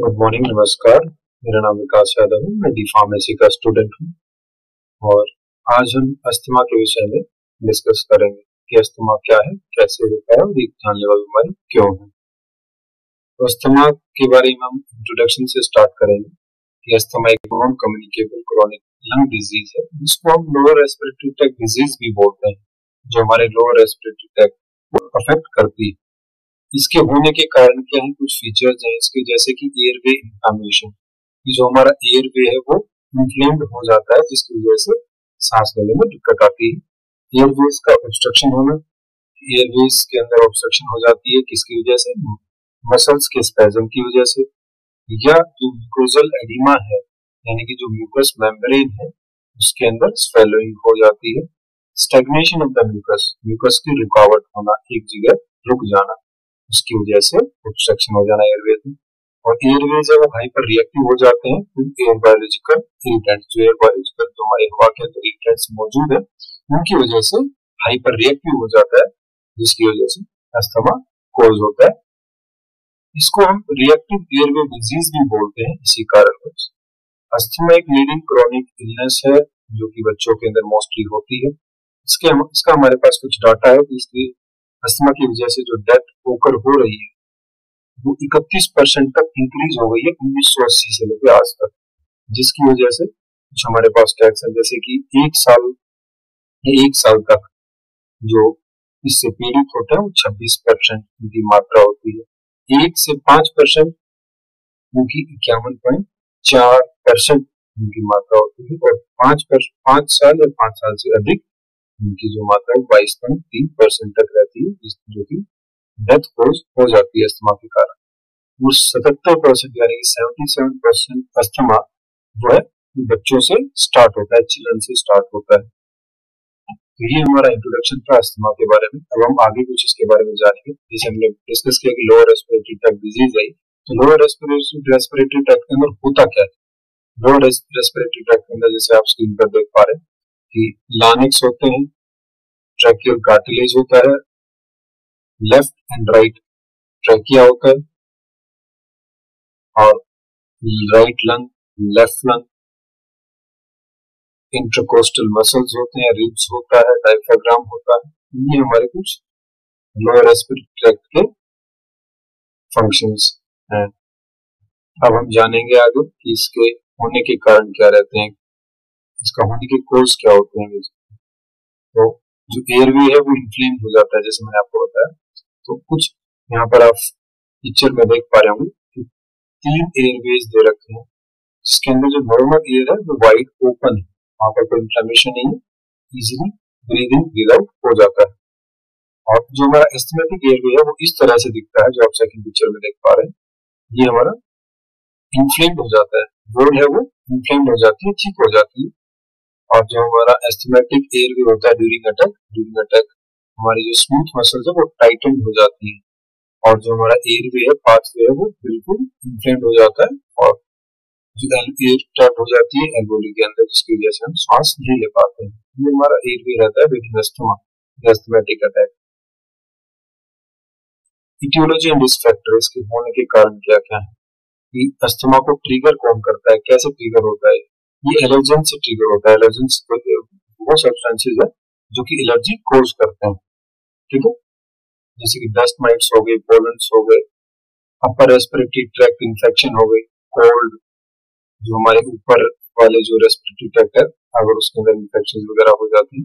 Good morning, नमस्कार। मेरा नाम विकास यादव है। मैं डी फार्मेसी का स्टूडेंट हूँ और आज हम अस्थमा के विषय में डिस्कस करेंगे कि अस्थमा क्या है, कैसे होता है और एक जानलेवा बीमारी क्यों है। तो अस्थमा के बारे में हम इंट्रोडक्शन से स्टार्ट करेंगे कि अस्थमा एक non communicable chronic lung disease है, जिसको हम लोअर रेस्पिरेटरी ट्रैक्ट डिजीज भी बोलते हैं, जो हमारे लोअर रेस्पिरेटरी ट्रैक्ट को अफेक्ट करती है। इसके होने के कारण क्या है, कुछ फीचर्स हैं इसके, जैसे कि एयरवे इन्फ्लेमेशन। जो हमारा एयरवे है वो इन्फ्लेम्ड हो जाता है, जिसकी वजह से सांस लेने में दिक्कत आती है। एयरवेज का ऑब्स्ट्रक्शन होना, एयरवेज के अंदर ऑब्स्ट्रक्शन हो जाती है किसकी वजह से, मसल्स के स्पैज्म की वजह से, या जो म्यूकोजल एडिमा है यानी कि जो म्यूकस मेम्ब्रेन है उसके अंदर स्वेलिंग हो जाती है। Stagnation of the mucus, mucus की रुकावट होना, एक जगह रुक जाना, उसकी वजह से ऑब्स्ट्रक्शन हो जाना एयरवेज में। और एयरवेज है वो हाइपर रिएक्टिव हो जाते हैं टू एयर बायोलॉजिकल इरिटेंट्स। जो एयर बायोलॉजिकल जो हमारे हवा के अंदर इरिटेंट्स मौजूद है उनकी वजह से हाइपर रिएक्टिव हो जाता है, जिसकी वजह से अस्थमा कोज होता है। इसको हम रिएक्टिव एयरवे डिजीज भी बोलते हैं इसी कारण। अस्थमा एक लीडिंग क्रॉनिक इलनेस है जो कि बच्चों के अंदर मोस्टली होती है। इसका हमारे पास कुछ डाटा है कि इसकी अस्थमा की वजह से जो डेथ ओकर हो रही है वो 31% तक इंक्रीज हो गई है 1980 से लेकर आज तक, जिसकी वजह से कुछ हमारे पास टैक्स है, जैसे कि एक साल तक जो इससे पीड़ित होते हैं वो 26% उनकी मात्रा होती है। 1 से 5% उनकी 51.4% उनकी मात्रा होती है, और 5 साल या 5 साल से अधिक उनकी जो मात्रा है 22.3% तक रहती है, जो कि डेथ कोज हो जाती है अस्थमा के कारण। वो 77% यानी कि 77% अस्थमा जो है बच्चों से स्टार्ट होता है, चिल्ड्रन से स्टार्ट होता है। तो ये हमारा इंट्रोडक्शन था अस्थमा के बारे में। अब हम आगे कुछ इसके बारे में जानेंगे। जैसे हमने डिस्कस किया कि लोअर रेस्पिरेटरी ट्रैक्ट डिजीज है, तो लोअर रेस्पिरेटरी ट्रैक्ट के अंदर होता क्या है। लोअर रेस्पिरेटरी ट्रैक्ट के अंदर जैसे आप स्क्रीन पर देख पा रहे हैं कि लार्ynx होते हैं, ट्रैकियल कार्टिलेज होता है, लेफ्ट एंड राइट ट्रैकिया होता है, और right lung, left lung, intercostal muscles होते हैं, रिब्स होता है, डायफ्राग्राम होता है। ये हमारे कुछ लोअर रेस्पिरेटरी ट्रैक्ट के फंक्शंस हैं। अब हम जानेंगे आगे कि इसके होने के कारण क्या रहते हैं, इसका होने के कोर्स क्या होते हैं। तो जो एयरवे है वो इन्फ्लेम हो जाता है, जैसे मैंने आपको बताया। तो कुछ यहाँ पर आप पिक्चर में देख पा रहे होंगे कि 3 एयरवेज दे रखे हैं, जिसके अंदर जो नॉर्मल एयर है वो वाइड ओपन है, वहां पर कोई इन्फ्लेमेशन नहीं है, इजीली ब्रीदिंग ब्रीद आउट हो जाता है। और जो हमारा एस्थमेटिक एयरवे है वो इस तरह से दिखता है, जो आप सेकंड पिक्चर में देख पा रहे हैं। ये हमारा इन्फ्लेम्ड हो जाता है, वॉल है वो इन्फ्लेम्ड हो जाती है, ठीक हो जाती है। और जो हमारा एस्थमेटिक एयरवे होता है ड्यूरिंग अटैक हमारी जो स्मूथ मसल्स है वो टाइटन हो जाती है, और जो हमारा एयरवे है, पाथवे है, वो बिल्कुल इन्फ्लेम्ड हो जाता है, और जो एयर ट्रैप हो जाती है एल्वेओली के अंदर, जिसकी वजह से हम सांस नहीं ले पाते हैं। ये हमारा एयरवे रहता है during asthma asthmatic attack. Aetiology and risk factor, इसके होने के कारण क्या क्या है, कि अस्थमा को ट्रिगर कौन करता है, कैसे ट्रिगर होता है। ये एलर्जन से ट्रिगर होता है। एलर्जन वो सब्सटेंसेस है जो कि एलर्जी कोज करते हैं, ठीक है, जैसे कि डस्ट माइट्स हो गए, पोलन्स हो गए, अपर रेस्पिरेटरी ट्रैक्ट इन्फेक्शन हो गई, कोल्ड, जो हमारे ऊपर वाले जो रेस्पिरेटरी ट्रैक्ट है अगर उसके अंदर इन्फेक्शन वगैरह हो जाती है,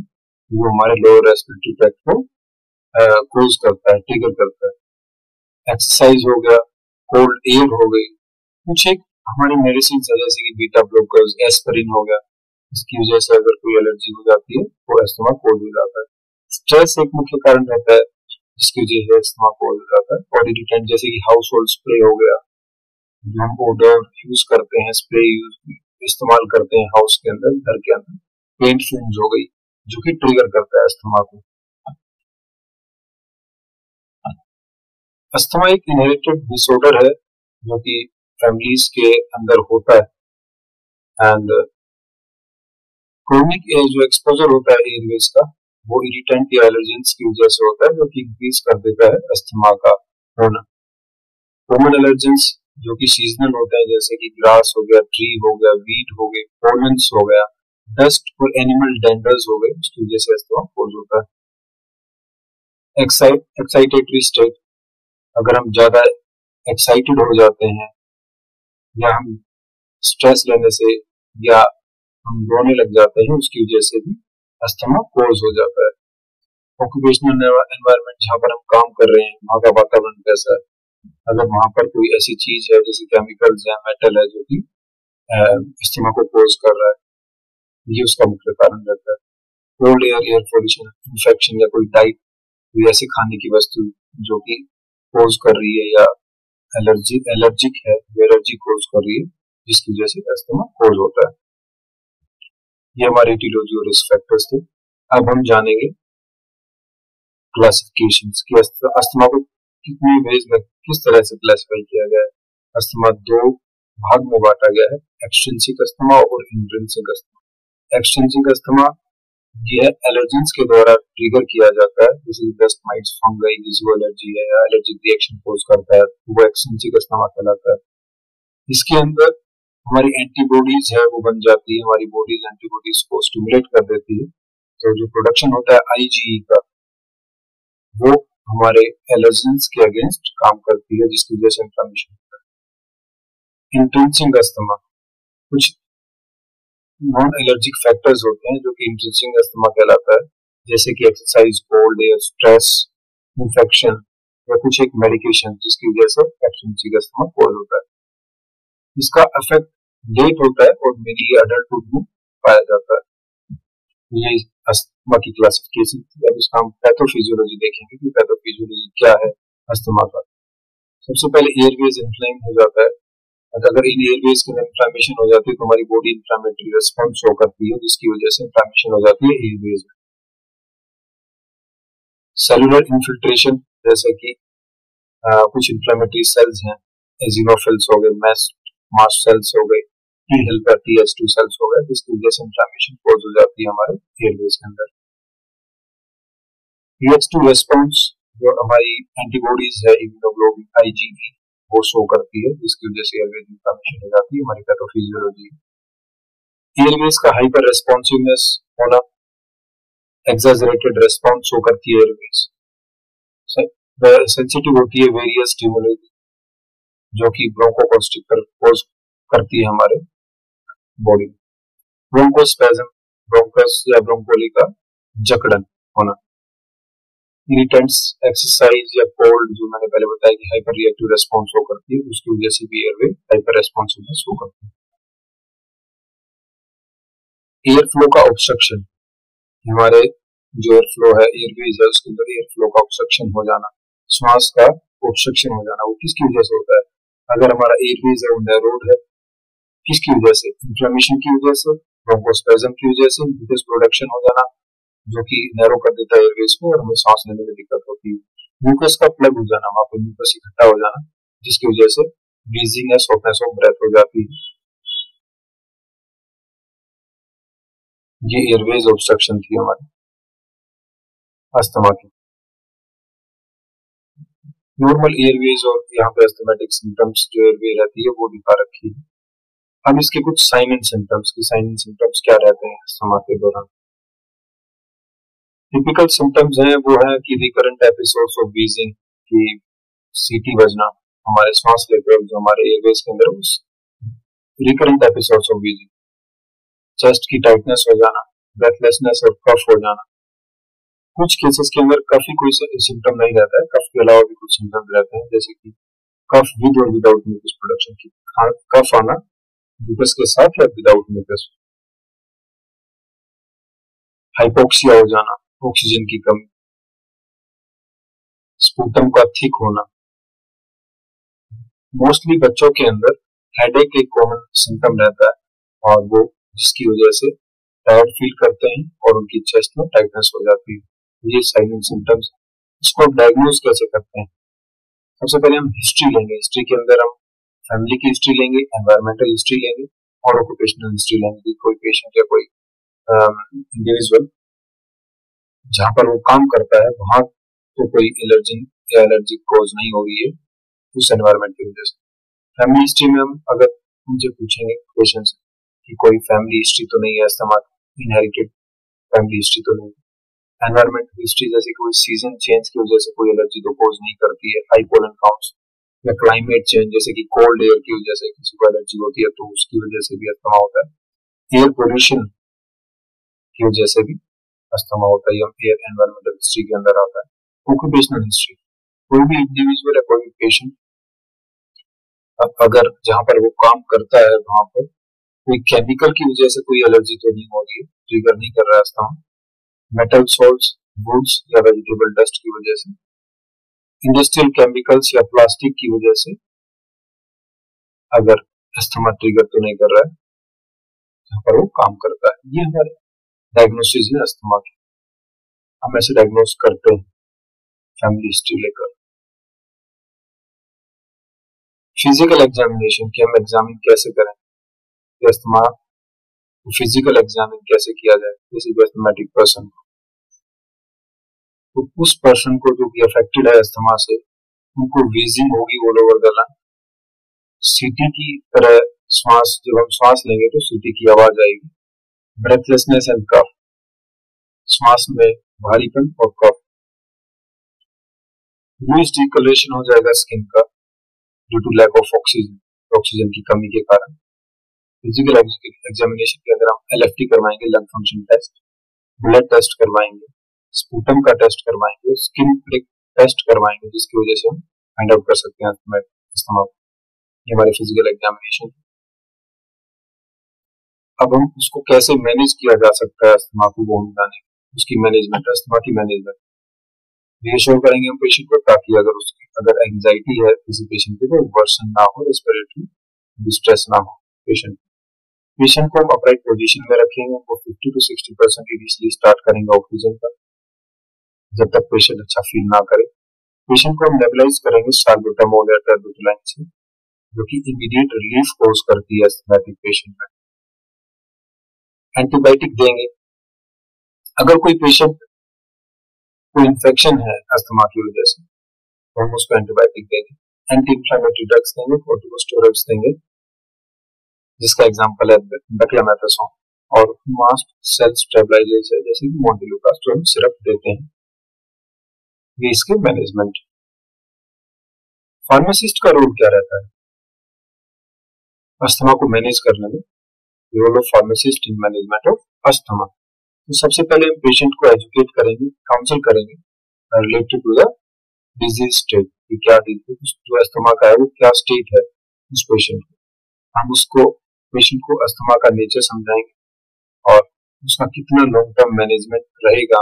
वो हमारे लोअर रेस्पिरेटरी ट्रैक्ट को कोज करता है, ट्रिगर करता है। एक्सरसाइज हो गया, कोल्ड एयर हो गई, कुछ एक हमारी मेडिसिन है जैसे कि बीटा ब्लॉकर्स, एस्पिरिन हो गया, इसकी वजह से अगर कोई एलर्जी हो जाती है तो अस्थमा कोज हो जाता है। स्ट्रेस एक मुख्य कारण रहता है जिसकी वजह से अस्थमा कोज हो जाता है। और इरिटेंट जैसे कि हाउस होल्ड स्प्रे हो गया, जो हम ओडोर यूज करते हैं, स्प्रे इस्तेमाल करते हैं हाउस के अंदर, घर के अंदर, पेंट फ्यूम्स हो गई, जो कि ट्रिगर करता है अस्थमा को। अस्थमा एक इनहेरिटेड डिसऑर्डर है जो कि फैमिलीज के अंदर होता है। एंड क्रोनिक जो एक्सपोजर होता है एयरवेज का, वो इरिटेंट या एलर्जेंस की वजह से होता है, जो कि इंक्रीज कर देता है अस्थमा का होना। कॉमन एलर्जेंस जो कि सीजनल होते हैं, जैसे कि ग्रास हो गया, ट्री हो गया, वीट हो गए, पोलेंस हो गया, डस्ट और एनिमल डेंडर्स हो गए, उसकी वजह से अस्थमा कोज होता है। एक्साइटेटरी स्टेट, अगर हम ज्यादा एक्साइटेड हो जाते हैं या हम स्ट्रेस लेने से या हम रोने लग जाते हैं, उसकी वजह से भी अस्थमा कोज हो जाता है। ऑक्यूपेशनल एनवायरनमेंट, जहाँ पर हम काम कर रहे हैं वहाँ का वातावरण कैसा है, अगर वहां पर कोई ऐसी चीज है जैसे केमिकल्स है, मेटल है, जो कि अस्थमा को कोज कर रहा है, ये उसका मुख्य कारण रहता है। Cold air, air pollution, infection या कोई डाइट, कोई ऐसी खाने की वस्तु जो कि कोज कर रही है, या एलर्जिक है, एलर्जी कोज कर रही है, जिसकी वजह से अस्थमा कोज होता है। ये हमारे एटियोलॉजी और रिस्क फैक्टर्स थे। अब हम जानेंगे क्लासिफिकेशन कि अस्थमा को कितने वेज में किस तरह से क्लासिफाई किया गया है। अस्थमा दो भाग में बांटा गया है, एक्सट्रिंसिक अस्थमा और इंट्रिंसिक अस्थमा। एक्सट्रिंसिक अस्थमा यह एलर्जेंस के द्वारा ट्रिगर किया जाता है, जैसे डस्ट माइट्स, फंगाई, जिसको एलर्जी है या एलर्जिक रिएक्शन कोज करता है, वो एक्सट्रिंसिक अस्थमा कहलाता है। इसके अंदर हमारी एंटीबॉडीज है वो बन जाती है, हमारी बॉडीज एंटीबॉडीज को स्टिमुलेट कर देती है, तो जो प्रोडक्शन होता है आईजीई का, वो हमारे एलर्जेंस के अगेंस्ट काम करती है, जिसकी वजह से इन्फ्लेमेशन होता है। इंट्रिंसिक अस्थमा, कुछ नॉन एलर्जिक फैक्टर्स होते हैं जो कि इंट्रिंसिक अस्थमा कहलाता है, जैसे कि exercise, cold air, stress, infection या कुछ एक मेडिकेशन, जिसकी वजह से एक्सट्रिंसिक अस्थमा कोज होता है। इसका इफेक्ट लेट होता है और मेनली अडल्टहुड में पाया जाता है। ये अस्थमा की क्लासिफिकेशन थी। अब इसका हम पैथोफिजियोलॉजी देखेंगे कि पैथोफिजियोलॉजी क्या है अस्थमा का। सबसे पहले एयरवेज इन्फ्लेम हो जाता है, अगर इन एयरवेज के अंदर इन्फ्लेमेशन हो जाती है तो हमारी बॉडी इन्फ्लेमेटरी रेस्पॉन्स शो करती है, जिसकी वजह से इन्फ्लेमेशन हो जाती है एयरवेज में। सेलुलर इन्फिल्ट्रेशन, जैसे कि कुछ इन्फ्लेमेटरी सेल्स हैं, एजिनोफिल्स हो गए, मास्ट सेल्स हो गए, टी हेल्पर TH2 सेल्स हो गए, जिसकी वजह से इन्फ्लेमेशन कोज हो जाती है हमारे एयरवेज के अंदर। TH2 रेस्पॉन्स, जो हमारी एंटीबॉडीज है, इम्यूनोग्लोबुलिन IgE, वो शो करती है, जिसकी वजह से एयरवेज इन्फ्लेमेशन हो जाती है, हमारी पैथोफिजियोलॉजी। एयरवेज का हाइपर रेस्पॉन्सिवनेस होना, एक्सैजरेटेड रेस्पॉन्स शो करती है एयरवेज। सेंसिटिव होती है वेरियस स्टिमुली, जो कि ब्रोंकोकॉन्स्ट्रिक्टर कोज करती है हमारे बॉडी में। ब्रोंकोस्पैज्म, ब्रोंकस या ब्रोंकोली का जकड़न होना। इरिटेंट्स, एक्सरसाइज या कोल्ड, जो मैंने पहले बताया कि हाइपर रिएक्टिव रेस्पॉन्स शो करती है, उसकी वजह से भी एयरवे हाइपर रेस्पॉन्सिवनेस शो करती है। एयर फ्लो का ऑब्स्ट्रक्शन, हमारे जो एयर फ्लो है, एयरवेज है, उसके अंदर एयर फ्लो का ऑब्स्ट्रक्शन हो जाना, श्वास का ऑब्स्ट्रक्शन हो जाना, वो किसकी वजह से होता है? अगर हमारा एयरवेज है वो नैरोड है, किसकी वजह से? इन्फ्लेमेशन की वजह से, ब्रोंकोस्पैज्म की वजह से, म्यूकस प्रोडक्शन हो जाना, जो कि नैरो कर देता है एयरवेज को और हमें सांस लेने में दिक्कत होती है। म्यूकस का प्लग हो जाना, वहां पर म्यूकस इकट्ठा हो जाना, जिसकी वजह से ब्रीजिंग या शॉर्टनेस ऑफ ब्रेथ हो जाती है। ये एयरवेज ऑब्स्ट्रक्शन थी हमारी अस्थमा की। नॉर्मल एयरवेज और यहाँ पे अस्थमेटिक सिम्टम्स जो एयरवे रहती है वो दिखा रखी है। अब इसके कुछ साइन एंड सिम्टम्स क्या रहते हैं अस्थमा के दौरान। टिपिकल सिम्टम्स हैं वो है कि रिकरेंट एपिसोड्स ऑफ व्हीजिंग, की सीटी बजना, हमारे सांस लेते वक्त जो हमारे एयरवेज के अंदर रिकरेंट एपिसोड्स ऑफ व्हीजिंग, चेस्ट की टाइटनेस हो जाना, ब्रेथलेसनेस और कफ हो जाना। कुछ केसेस के अंदर कफ ही कोई सिम्टम नहीं रहता है, कफ के अलावा भी कुछ सिम्टम रहते हैं, जैसे कि कफ विद और विदाउट म्यूकस प्रोडक्शन की, कफ आना म्यूकस के साथ या विदाउट म्यूकस, हाइपोक्सिया हो जाना, ऑक्सीजन की कमी, स्पूटम का थिक होना। मोस्टली बच्चों के अंदर हेडेक एक कॉमन सिम्टम रहता है और वो जिसकी वजह से टायर्ड फील करते हैं और उनकी चेस्ट में टाइटनेस हो जाती है। ये साइन एंड सिम्टम्स। इसको डायग्नोज कैसे करते हैं? सबसे पहले हम हिस्ट्री लेंगे। हिस्ट्री के अंदर हम फैमिली की हिस्ट्री लेंगे, एनवायरमेंटल हिस्ट्री लेंगे और ऑक्यूपेशनल हिस्ट्री लेंगे। कोई पेशेंट या कोई इंडिविजुअल जहां पर वो काम करता है वहां तो कोई एलर्जी या एलर्जिक कोज नहीं हो रही है उस एनवायरमेंट की वजह से। फैमिली हिस्ट्री में हम अगर उनसे पूछेंगे क्वेश्चन कि कोई फैमिली हिस्ट्री तो नहीं है अस्थमा, इनहेरिटेड फैमिली हिस्ट्री तो नहीं है, एनवायरमेंट हिस्ट्री जैसे कोई सीजन चेंज की वजह से कोई एलर्जी तो कोज नहीं करती है, हाई पोलन काउंट्स या क्लाइमेट चेंज जैसे कि कोल्ड एयर की वजह से किसी को एलर्जी होती है तो उसकी वजह से भी अस्थमा होता है, एयर पोल्यूशन की वजह से भी अस्थमा होता है, एयर एनवायरमेंटल हिस्ट्री के अंदर आता है। ऑक्यूपेशनल हिस्ट्री, कोई भी इंडिविजुअल है, कोई भी पेशेंट अगर जहां पर वो काम करता है वहां पर कोई केमिकल की वजह से कोई एलर्जी तो नहीं हो रही है, ट्रिगर नहीं कर रहा है अस्थमा, मेटल सॉल्ट्स, वुड्स या वेजिटेबल डस्ट की वजह से, इंडस्ट्रियल केमिकल्स या प्लास्टिक की वजह से अगर अस्थमा ट्रिगर तो नहीं कर रहा है जहां पर वो काम करता है। ये हमारे डायग्नोसिस है अस्थमा की, हम ऐसे डायग्नोस करते हैं फैमिली हिस्ट्री लेकर। फिजिकल एग्जामिनेशन की हम एग्जामिन कैसे करें, अस्थमा फिजिकल एग्जामिन कैसे किया जाए, किसी भी अस्थमेटिक पर्सन को, तो उस पर्सन को जो भी अफेक्टेड है अस्थमा से उनको वीजिंग होगी ऑल ओवर द लंग, सीटी की तरह श्वास, जब हम श्वास लेंगे तो सीटी की आवाज आएगी, ब्रेथलेसनेस एंड कफ, श्वास में भारीपन और कफ, लूज डिकलरेशन हो जाएगा स्किन का due to lack of oxygen, oxygen की कमी के कारण। फिजिकल एग्जामिनेशन के अंदर हम एलएफटी करवाएंगे, lung function test, blood test करवाएंगे, स्पूटम का टेस्ट करवाएंगे, स्किन प्रिक टेस्ट करवाएंगे जिसकी वजह से हम फाइंड आउट कर सकते हैं अस्थमा। ये हमारे फिजिकल एग्जामिनेशन। अब हम उसको कैसे मैनेज किया जा सकता है अस्थमा को वो जाने, उसकी मैनेजमेंट, अस्थमा की मैनेजमेंट रिएश्योर करेंगे हम पेशेंट को, ताकि अगर एंजाइटी है किसी पेशेंट की तो वर्सन ना हो, रेस्पिरेटरी डिस्ट्रेस ना हो पेशेंट को हम अपराइट पोजीशन में रखेंगे, उनको 50 to 60% इनिशियली स्टार्ट करेंगे ऑक्सीजन का जब तक पेशेंट अच्छा फील ना करे। पेशेंट को हम नेबुलाइज करेंगे साल्बुटामोल या टेर्बुटुलाइन से, जो कि इमीडिएट रिलीफ कोज करती है अस्थमैटिक पेशेंट में। एंटीबायोटिक देंगे, अगर कोई पेशेंट को इन्फेक्शन है अस्थमा की वजह से तो हम उसको एंटीबायोटिक देंगे, एंटी इंफ्लेमेटरी ड्रग्स देंगे, कॉर्टिकोस्टेरॉइड्स देंगे जिसका एग्जांपल है बेक्लामेथासोन, और मास्ट सेल स्टेबलाइजर जैसे कि मोंटेलुकास जो हम सिरप देते हैं। ये इसके मैनेजमेंट। फार्मासिस्ट का रोल क्या रहता है अस्थमा को मैनेज करने में? Role of pharmacist in management of asthma. तो सबसे पहले हम पेशेंट को एजुकेट करेंगे, काउंसिल करेंगे related to the disease state, कि क्या जो अस्थमा का है वो क्या स्टेट है उस पेशेंट को। हम उसको पेशेंट को अस्थमा का नेचर समझाएंगे और उसका कितना लॉन्ग टर्म मैनेजमेंट रहेगा,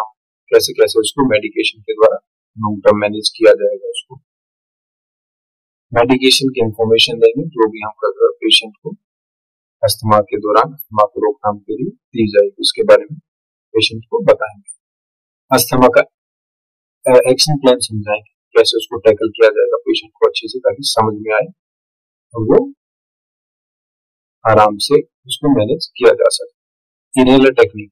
कैसे कैसे उसको मेडिकेशन के द्वारा लॉन्ग टर्म मैनेज किया जाएगा। उसको मेडिकेशन की इंफॉर्मेशन देंगे जो भी हम पेशेंट को अस्थमा के दौरान अस्थमा को रोकथाम के लिए दी जाएगी, उसके बारे में पेशेंट को बताएंगे। अस्थमा का एक्शन प्लान समझाएंगे, कैसे उसको टैकल किया जाएगा पेशेंट को अच्छे से, ताकि समझ में आए और वो आराम से उसको मैनेज किया जा सके। इनहेलर टेक्निक,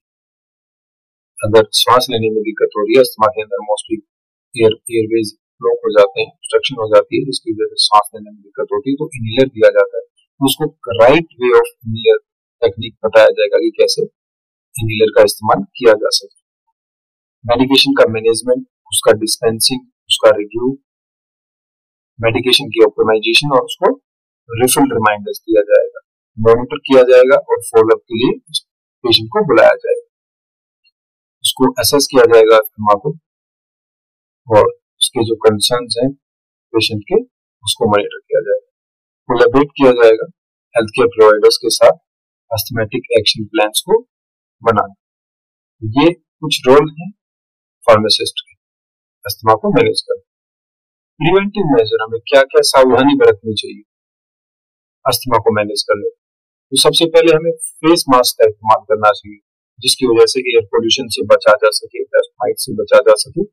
अगर सांस लेने में दिक्कत हो रही है अस्थमा के अंदर, मोस्टली एयरवेज ब्लॉक हो जाते हैं, ऑब्स्ट्रक्शन हो जाती है जिसकी वजह से सांस लेने में दिक्कत होती है, तो इनहेलर दिया जाता है। उसको right way of inhaler technique बताया जाएगा कि कैसे इनहेलर का इस्तेमाल किया जा सके। मेडिकेशन का मैनेजमेंट, उसका डिस्पेंसिंग, उसका रिव्यू, मेडिकेशन की ऑप्टिमाइजेशन और उसको रिफिल रिमाइंडर्स दिया जाएगा, मॉनिटर किया जाएगा और फॉलोअप के लिए पेशेंट को बुलाया जाएगा। उसको असेस किया जाएगा अस्थमा को और उसके जो कंसर्न्स हैं पेशेंट के उसको मॉनिटर किया जाएगा। कोलैबोरेट किया जाएगा हेल्थ केयर प्रोवाइडर्स के साथ अस्थमेटिक एक्शन प्लान्स को बनाना। ये कुछ रोल है फार्मासिस्ट के अस्थमा को मैनेज करना। प्रिवेंटिव मेजर, हमें क्या क्या सावधानी बरतनी चाहिए अस्थमा को मैनेज करने। तो सबसे पहले हमें फेस मास्क का इस्तेमाल करना चाहिए जिसकी वजह से एयर पोल्यूशन से बचा जा सके, डस्ट माइट से बचा जा सके।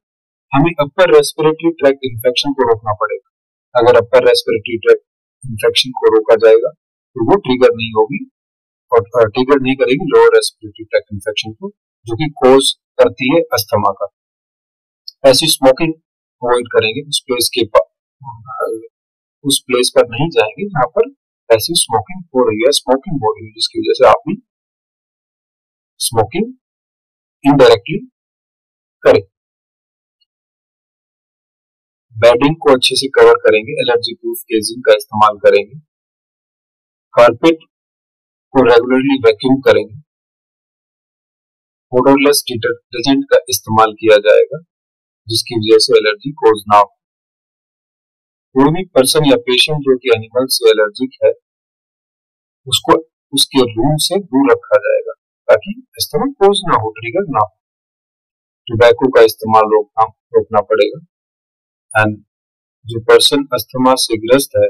हमें अपर रेस्पिरेटरी ट्रैक्ट इन्फेक्शन को रोकना पड़ेगा। अगर अपर रेस्पिरेटरी ट्रैक्ट इन्फेक्शन को रोका जाएगा तो वो ट्रिगर नहीं होगी और ट्रिगर नहीं करेगी लोअर रेस्पिरेटरी ट्रैक्ट इन्फेक्शन को, जो कि कोज करती है अस्थमा का। ऐसी स्मोकिंग अवॉइड करेंगे, उस प्लेस के उस प्लेस पर नहीं जाएंगे जहां पर पैसिव स्मोकिंग हो रही है, स्मोकिंग हो रही है, जिसकी वजह से आप भी स्मोकिंग इनडायरेक्टली करें। बेडिंग को अच्छे से कवर करेंगे, एलर्जी प्रूफ केजिंग का इस्तेमाल करेंगे, कारपेट को रेगुलरली वैक्यूम करेंगे, ओडरलेस डिटर्जेंट का इस्तेमाल किया जाएगा जिसकी वजह से एलर्जी कोज ना हो। कोई भी पर्सन या पेशेंट जो कि एनिमल से एलर्जिक है उसको उसके रूम से दूर रखा जाएगा ताकि अस्थमा कोज ना हो, ट्रिगर ना हो। टोबैको का इस्तेमाल रोकना पड़ेगा एंड जो पर्सन अस्थमा से ग्रस्त है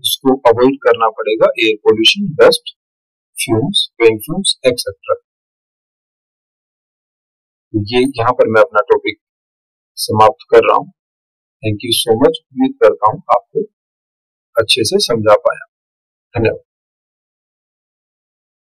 उसको अवॉइड करना पड़ेगा air pollution, dust, fumes, paint fumes etcetera. ये यहाँ पर मैं अपना टॉपिक समाप्त कर रहा हूँ। Thank you so much. उम्मीद करता हूँ आपको अच्छे से समझा पाया। धन्यवाद।